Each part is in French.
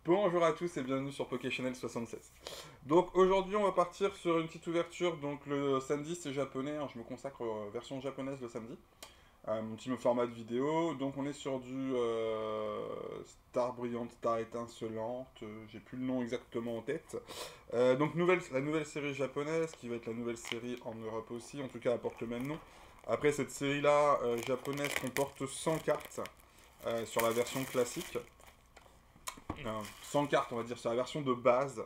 Bonjour à tous et bienvenue sur PokéChannel 76. Donc aujourd'hui on va partir sur une petite ouverture, donc le samedi c'est japonais, hein, je me consacre version japonaise le samedi, mon petit format de vidéo, donc on est sur du Star Brillante, Star Étincelante, j'ai plus le nom exactement en tête. Donc la nouvelle série japonaise qui va être la nouvelle série en Europe aussi, en tout cas elle porte le même nom. Après cette série là japonaise comporte 100 cartes sur la version classique. 100 cartes, on va dire, sur la version de base.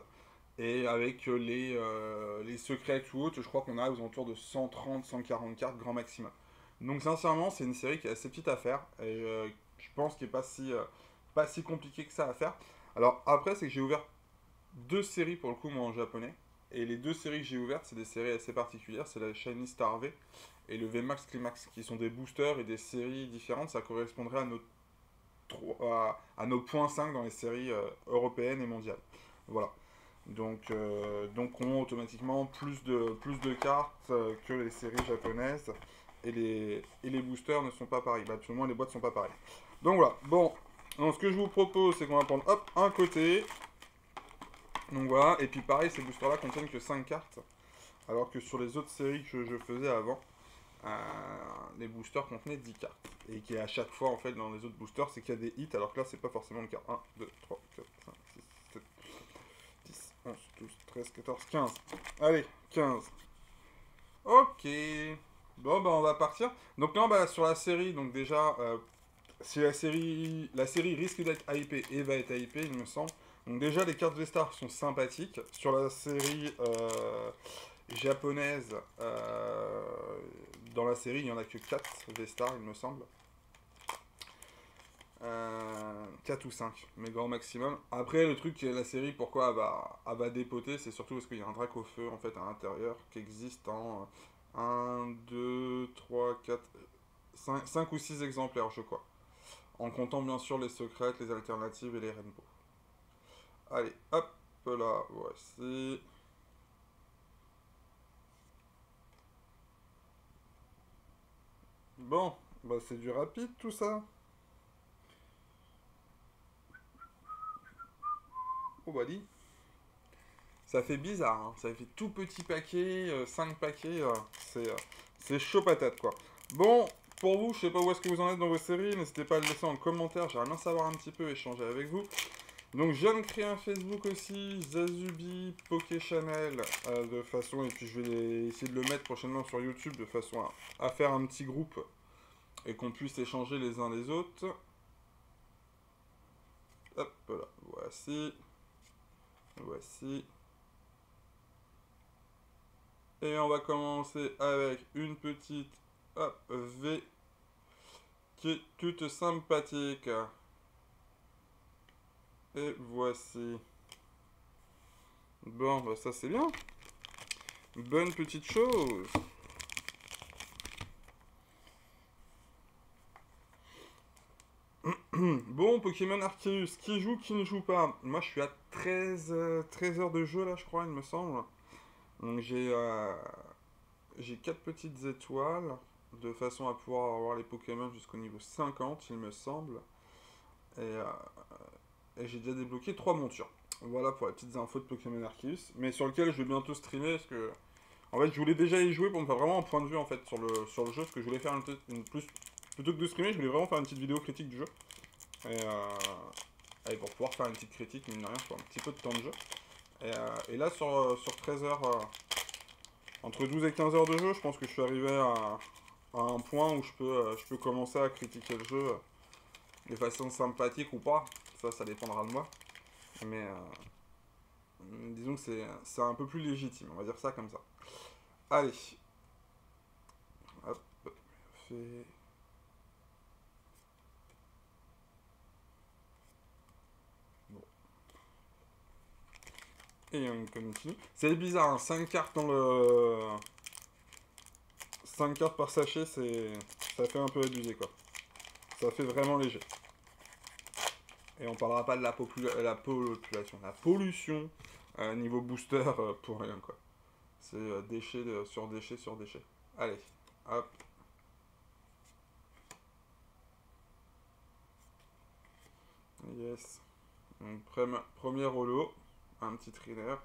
Et avec les secrets ou autres, je crois qu'on a aux alentours de 130, 140 cartes grand maximum. Donc sincèrement, c'est une série qui est assez petite à faire. Et je pense qu'il n'est pas si compliqué que ça à faire. Alors après, c'est que j'ai ouvert deux séries pour le coup, moi en japonais. Et les deux séries que j'ai ouvertes, c'est des séries assez particulières. C'est la Shiny Star V et le VMAX Climax, qui sont des boosters et des séries différentes. Ça correspondrait à nos points 5 dans les séries européennes et mondiales. Voilà. Donc on a automatiquement plus de cartes que les séries japonaises. Et les boosters ne sont pas pareils. Bah, tout le moins, les boîtes sont pas pareilles. Donc voilà. Bon. Donc ce que je vous propose, c'est qu'on va prendre hop, un côté. Donc voilà. Et puis pareil, ces boosters-là contiennent que 5 cartes. Alors que sur les autres séries que je faisais avant, euh, les boosters contenaient 10 cartes. Et qui à chaque fois, en fait, dans les autres boosters, c'est qu'il y a des hits, alors que là, c'est pas forcément le cas. 1, 2, 3, 4, 5, 6, 7, 10, 11, 12, 13, 14, 15. Allez, 15. Ok. Bon, bah, on va partir. Donc là, bah, sur la série, donc déjà, si la série risque d'être hypée et va être hypée, il me semble. Donc déjà, les cartes V-Star sont sympathiques. Sur la série japonaise, dans la série, il n'y en a que 4 V-Star, il me semble. 4 ou 5, mais grand maximum. Après, le truc, qui est la série, pourquoi elle va dépoter, c'est surtout parce qu'il y a un drac au feu, en fait, à l'intérieur, qui existe en 1, 2, 3, 4, 5 ou 6 exemplaires, je crois. En comptant, bien sûr, les secrètes, les alternatives et les rainbows. Allez, hop, là, voici. Bon, bah c'est du rapide, tout ça. Oh, bah dis. Ça fait bizarre, hein. Ça fait tout petit paquet, 5 paquets, c'est chaud patate quoi. Bon, pour vous, je sais pas où est-ce que vous en êtes dans vos séries, n'hésitez pas à le laisser en commentaire, j'aimerais bien savoir un petit peu, échanger avec vous. Donc je viens de créer un Facebook aussi, Zazubi PokéChannel, de façon, et puis je vais essayer de le mettre prochainement sur YouTube, de façon à faire un petit groupe, et qu'on puisse échanger les uns les autres. Hop là, voici. Et on va commencer avec une petite hop, V qui est toute sympathique. Et voici. Bon, bah ça c'est bien. Bonne petite chose. Bon, Pokémon Arceus, qui joue, qui ne joue pas. Moi je suis à 13 heures de jeu là, je crois, il me semble. Donc j'ai 4 petites étoiles, de façon à pouvoir avoir les Pokémon jusqu'au niveau 50, il me semble. Et, euh, et j'ai déjà débloqué 3 montures. Voilà pour les petites infos de Pokémon Arceus, mais sur lequel je vais bientôt streamer parce que en fait je voulais déjà y jouer pour me faire vraiment un point de vue en fait sur le jeu, parce que je voulais faire plutôt que de streamer, je voulais vraiment faire une petite vidéo critique du jeu. Et, pour pouvoir faire une petite critique, mine de rien, sur un petit peu de temps de jeu. Et là sur 13 heures, entre 12 et 15 heures de jeu, je pense que je suis arrivé à un point où je peux commencer à critiquer le jeu de façon sympathique ou pas. Ça dépendra de moi. Mais disons que c'est un peu plus légitime, on va dire ça comme ça. Allez, hop, fait. Bon. Et on continue. C'est bizarre, hein, 5 cartes dans le. 5 cartes par sachet, ça fait un peu abusé quoi. Ça fait vraiment léger. Et on parlera pas de la pollution niveau booster pour rien quoi. C'est déchet sur déchet sur déchet. Allez, hop. Yes. Donc, premier holo, un petit thriller.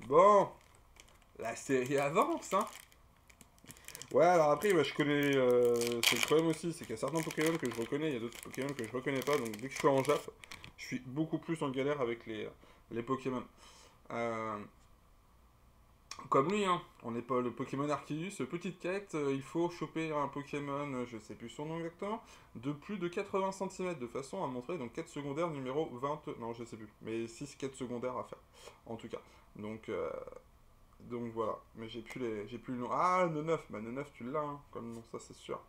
Bon, la série avance, hein. Ouais, alors après, bah, je connais. C'est le problème aussi, c'est qu'il y a certains Pokémon que je reconnais, il y a d'autres Pokémon que je reconnais pas. Donc dès que je suis en Jap, je suis beaucoup plus en galère avec les Pokémon. Euh, Comme lui, hein. On n'est pas le Pokémon Arceus, petite quête, il faut choper un Pokémon, je sais plus son nom exactement, de plus de 80 centimètres de façon à montrer donc quête secondaire numéro 20. Non, je sais plus, mais 6 quêtes secondaires à faire, en tout cas. Donc, donc voilà, mais j'ai plus le nom. Ah, le 9, bah le 9 tu l'as, hein, comme nom, ça c'est sûr.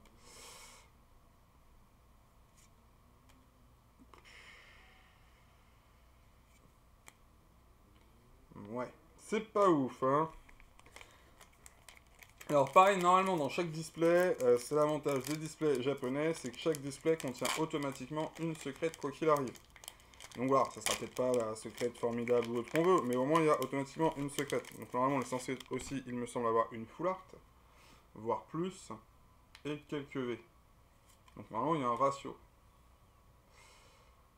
Ouais, c'est pas ouf, hein. Alors pareil, normalement dans chaque display, c'est l'avantage des displays japonais, c'est que chaque display contient automatiquement une secrète quoi qu'il arrive. Donc voilà, ça sera peut-être pas la secrète formidable ou autre qu'on veut, mais au moins il y a automatiquement une secrète. Donc normalement on est censé aussi, il me semble, avoir une full art, voire plus, et quelques V. Donc normalement il y a un ratio.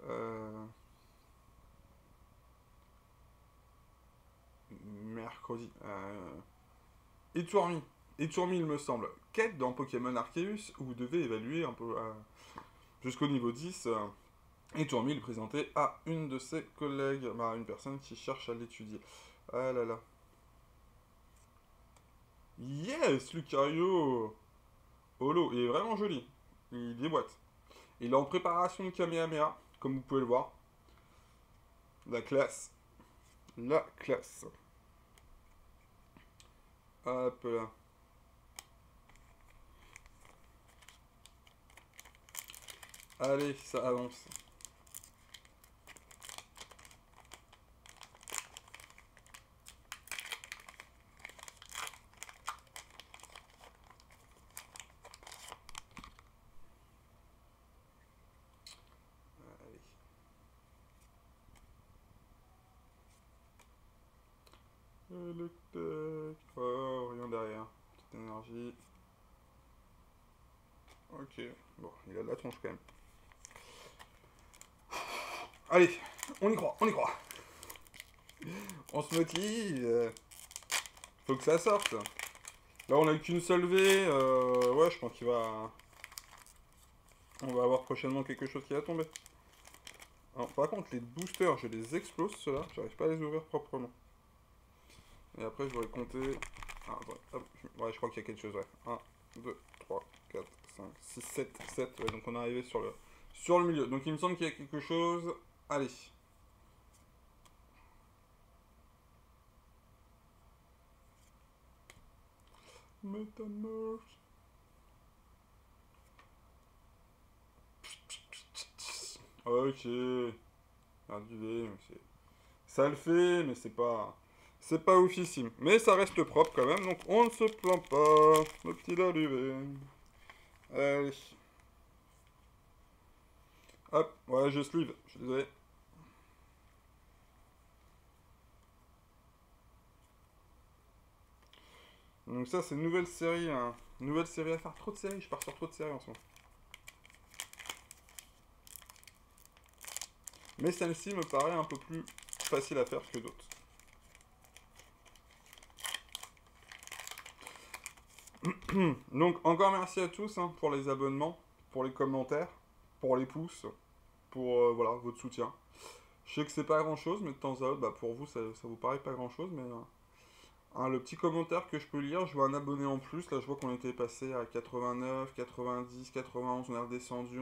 Euh, Mercredi. Etourmi. Etourmi, il me semble. Quête dans Pokémon Arceus, où vous devez évaluer un peu jusqu'au niveau 10. Et Tourmi le présentait à une de ses collègues, bah, une personne qui cherche à l'étudier. Ah là là. Yes, Lucario Holo, il est vraiment joli. Il déboîte. Il est en préparation de Kamehameha, comme vous pouvez le voir. La classe. La classe. Hop là. Allez, ça avance. Allez. Le tac. Oh, rien derrière. Petite énergie. Ok. Bon, il a de la tronche quand même. Allez, on y croit, on y croit. On se motive. Faut que ça sorte. Là, on a qu'une seule V. Ouais, je pense qu'il va. On va avoir prochainement quelque chose qui va tomber. Alors, par contre, les boosters, je les explose, ceux-là. J'arrive pas à les ouvrir proprement. Et après, je vais compter. Ah, ouais, hop. Ouais, je crois qu'il y a quelque chose, ouais. 1, 2, 3, 4, 5, 6, 7, 7. Ouais, donc on est arrivé sur le milieu. Donc il me semble qu'il y a quelque chose. Allez. Metamorph. Ok. Ah, du V, mais c'est. Ça le fait, mais c'est pas. C'est pas oufissime. Mais ça reste propre quand même, donc on ne se plaint pas. Le petit Laluvé. Allez. Hop, ouais, je sleeve, je suis désolé. Donc ça, c'est une nouvelle série, hein. Nouvelle série à faire. Trop de séries, je pars sur trop de séries en ce moment. Mais celle-ci me paraît un peu plus facile à faire que d'autres. Donc encore merci à tous, hein, pour les abonnements, pour les commentaires, pour les pouces, pour voilà, votre soutien. Je sais que c'est pas grand chose, mais de temps à autre, bah, pour vous, ça vous paraît pas grand chose, mais hein, le petit commentaire que je peux lire, je vois un abonné en plus. Là, je vois qu'on était passé à 89, 90, 91, on est redescendu.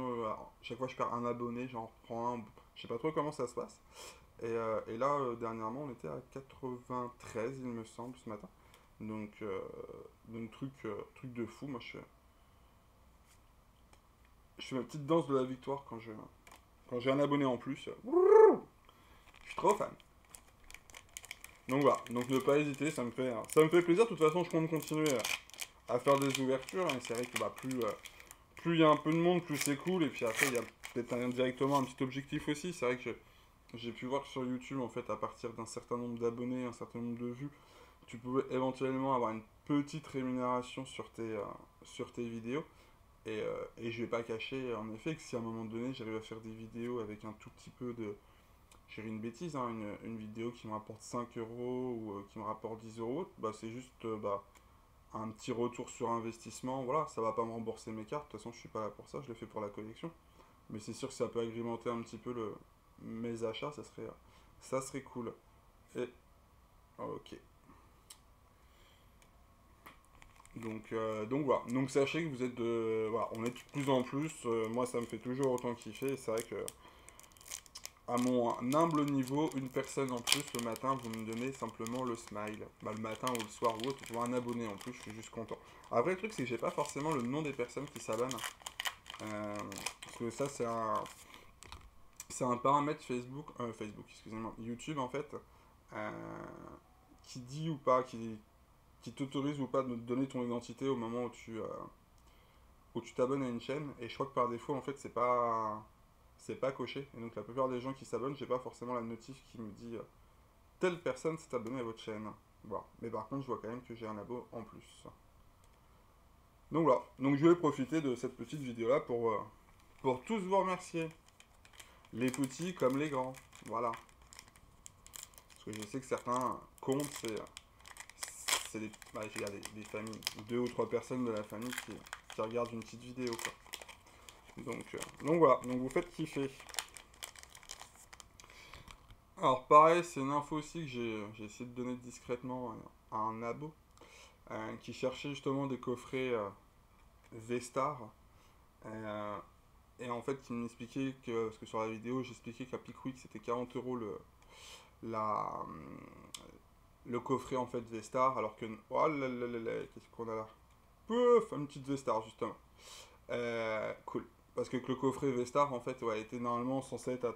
Chaque fois, je perds un abonné, j'en reprends un. Je sais pas trop comment ça se passe. Et là, dernièrement, on était à 93, il me semble, ce matin. Donc truc de fou. Moi, je fais ma petite danse de la victoire quand j'ai un abonné en plus. Je suis trop fan. Donc voilà, donc ne pas hésiter, ça me fait plaisir. De toute façon, je compte continuer à faire des ouvertures. Et c'est vrai que bah, plus il y a un peu de monde, plus c'est cool. Et puis après, il y a peut-être directement un petit objectif aussi. C'est vrai que j'ai pu voir sur YouTube, en fait, à partir d'un certain nombre d'abonnés, un certain nombre de vues, tu pouvais éventuellement avoir une petite rémunération sur tes vidéos. Et je vais pas cacher en effet que si à un moment donné j'arrive à faire des vidéos avec un tout petit peu de... J'ai une bêtise, hein, une vidéo qui me rapporte 5 euros ou qui me rapporte 10 euros, bah c'est juste bah, un petit retour sur investissement. Voilà, ça va pas me rembourser mes cartes, de toute façon je suis pas là pour ça, je le fais pour la collection. Mais c'est sûr que ça peut agrémenter un petit peu mes achats, ça serait cool. Et ok. Donc voilà. Donc sachez que vous êtes de. Voilà, on est de plus en plus. Moi, ça me fait toujours autant kiffer. C'est vrai que, à mon humble niveau, une personne en plus le matin, vous me donnez simplement le smile. Bah, le matin ou le soir ou autre, je vois un abonné en plus, je suis juste content. Après, le truc, c'est que j'ai pas forcément le nom des personnes qui s'abonnent. Parce que ça, c'est un paramètre Facebook, excusez-moi, YouTube en fait, euh, qui dit ou pas, qui t'autorise ou pas de te donner ton identité au moment où tu t'abonnes à une chaîne. Et je crois que par défaut, en fait, c'est pas coché. Et donc la plupart des gens qui s'abonnent, j'ai pas forcément la notif qui me dit telle personne s'est abonnée à votre chaîne. Voilà. Mais par contre, je vois quand même que j'ai un abo en plus. Donc voilà. Donc je vais profiter de cette petite vidéo là pour tous vous remercier. Les petits comme les grands. Voilà. Parce que je sais que certains comptent, c'est des, bah, j'ai des familles, deux ou trois personnes de la famille qui regardent une petite vidéo, quoi. Donc voilà, donc vous faites kiffer. Alors pareil, c'est une info aussi que j'ai essayé de donner discrètement à un abo qui cherchait justement des coffrets V-Star. Euh, et en fait, qui m'expliquait que, parce que sur la vidéo, j'expliquais qu'à Pickwick c'était 40 euros la, le coffret en fait V-Star, alors que. Oh là là là là, qu'est-ce qu'on a là? Pouf, une petite V-Star justement. Cool. Parce que le coffret V-Star en fait ouais, était normalement censé être à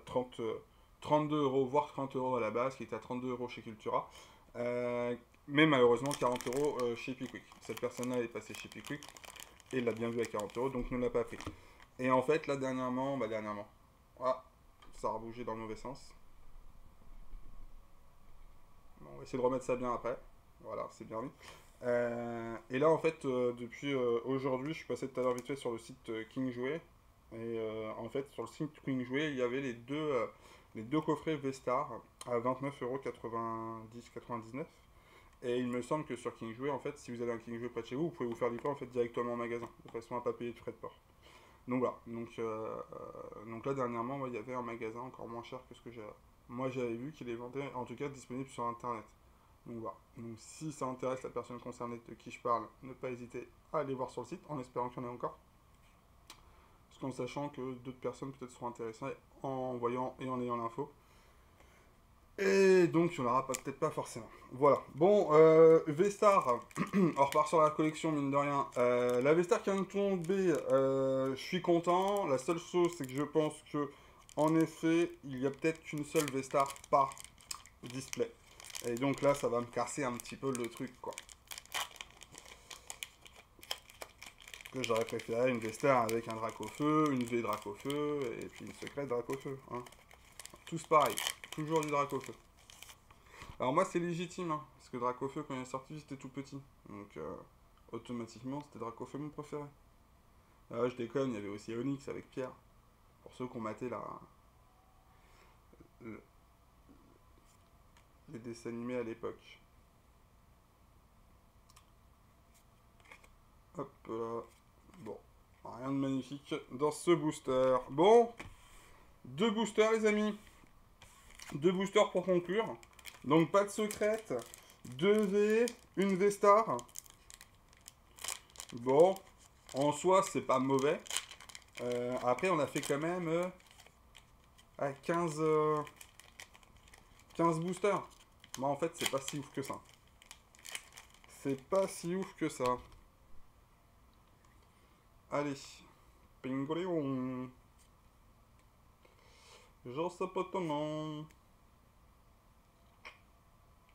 32 euros, voire 30 euros à la base, qui était à 32 euros chez Cultura. Mais malheureusement 40 euros chez Pickwick. Cette personne-là est passée chez Pickwick et l'a bien vu à 40 euros, donc ne l'a pas pris. Et en fait, là dernièrement, ah, ça a bougé dans le mauvais sens. Bon, on va essayer de remettre ça bien après. Voilà, c'est bien mis. Et là, en fait, depuis aujourd'hui, je suis passé tout à l'heure vite fait sur le site Kingsway. Et en fait, sur le site Kingsway, il y avait les deux coffrets V-Star à 29,90-99 €. Et il me semble que sur Kingsway, en fait, si vous avez un Kingsway près de chez vous, vous pouvez vous faire livrer en fait, directement en magasin, de façon à ne pas payer de frais de port. Donc voilà. Donc là, dernièrement, ouais, il y avait un magasin encore moins cher que ce que moi j'avais vu qu'il les vendait, en tout cas disponible sur internet. Donc voilà. Donc si ça intéresse la personne concernée de qui je parle, ne pas hésiter à aller voir sur le site, en espérant qu'il y en ait encore. Parce qu'en sachant que d'autres personnes peut-être seront intéressées en voyant et en ayant l'info. Et donc il n'y en aura peut-être pas forcément. Voilà. Bon, V-Star, on repart sur la collection mine de rien. La V-Star qui vient de tomber, je suis content. La seule chose c'est que je pense que en effet, il y a peut-être qu'une seule V-Star par display. Et donc là, ça va me casser un petit peu le truc, quoi. Que j'aurais préféré une V-Star avec un drac au feu, une V drac au feu, et puis une secrète drac au feu. Hein. Tous pareil, toujours du drac au feu. Alors moi, c'est légitime, hein, parce que drac au feu, quand il est sorti, j'étais tout petit. Donc automatiquement, c'était drac au feu mon préféré. Ah, je déconne, il y avait aussi Onyx avec Pierre. Pour ceux qui ont maté le- les dessins animés à l'époque. Hop là. Bon, rien de magnifique dans ce booster. Bon, deux boosters les amis. Deux boosters pour conclure. Donc pas de secrète. 2 V, une V-Star. Bon, en soi c'est pas mauvais. Après on a fait quand même 15, 15 boosters. Moi en fait c'est pas si ouf que ça. C'est pas si ouf que ça. Allez. Pingoléon. Je sais pas ton nom.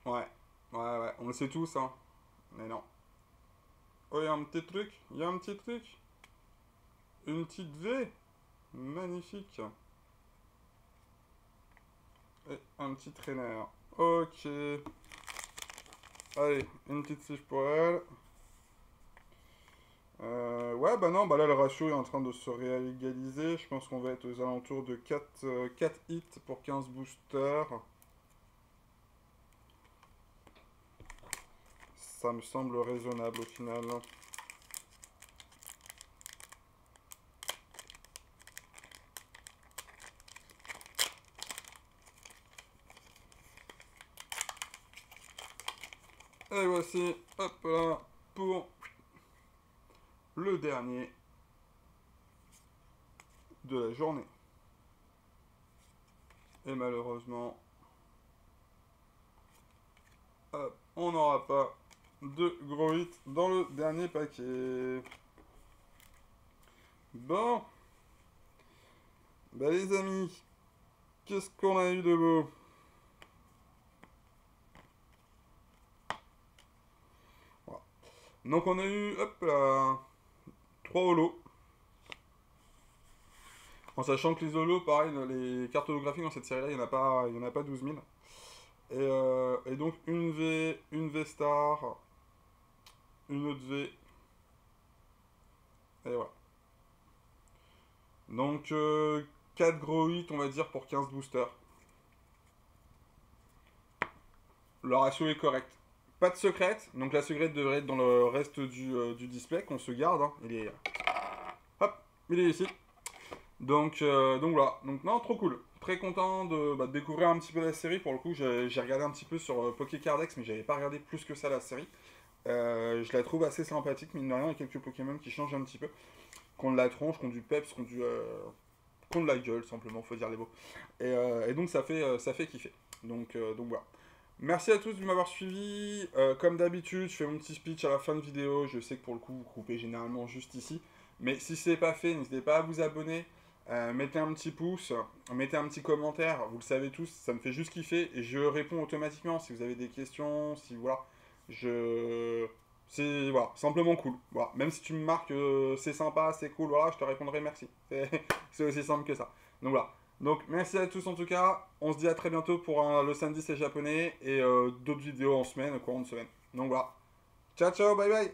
Ouais. Ouais. On le sait tous, hein. Mais non. Oh, il y a un petit truc. Il y a un petit truc. Une petite V. Magnifique. Et un petit traîneur. Ok. Allez, une petite fiche pour elle. Ouais, bah non, bah là le ratio est en train de se réégaliser. Je pense qu'on va être aux alentours de 4 hits pour 15 boosters. Ça me semble raisonnable au final. Et voici, hop là, pour le dernier de la journée. Et malheureusement, hop, on n'aura pas de gros hits dans le dernier paquet. Bon, bah les amis, qu'est-ce qu'on a eu de beau? Voilà. Donc on a eu, hop là, 3 holos. En sachant que les holos, pareil, les cartes holographiques dans cette série-là, il y en a pas 12 000. Et donc une V star, une autre V, et voilà. Donc 4 gros hits, on va dire, pour 15 boosters. Le ratio est correct. Pas de secrète, donc la secrète devrait être dans le reste du display qu'on se garde. Hein. Hop, il est ici. Donc voilà, donc non, trop cool. Très content de découvrir un petit peu la série. Pour le coup, j'ai regardé un petit peu sur Pokécardex, mais j'avais pas regardé plus que ça la série. Je la trouve assez sympathique, mine de rien, il y a quelques Pokémon qui changent un petit peu. Qui ont de la tronche, qui ont du peps, qui ont de la gueule, simplement, faut dire les mots. Et donc ça fait kiffer. Donc voilà. Merci à tous de m'avoir suivi. Comme d'habitude, je fais mon petit speech à la fin de vidéo. Je sais que pour le coup, vous coupez généralement juste ici. Mais si ce n'est pas fait, n'hésitez pas à vous abonner. Mettez un petit pouce, mettez un petit commentaire. Vous le savez tous, ça me fait juste kiffer. Et je réponds automatiquement si vous avez des questions. Si voilà, c'est voilà, simplement cool. Voilà. Même si tu me marques c'est sympa, c'est cool, voilà, je te répondrai merci. C'est aussi simple que ça. Donc voilà. Donc merci à tous en tout cas. On se dit à très bientôt pour le samedi c'est japonais et d'autres vidéos en semaine, courant de semaine. Donc voilà. Ciao ciao, bye bye.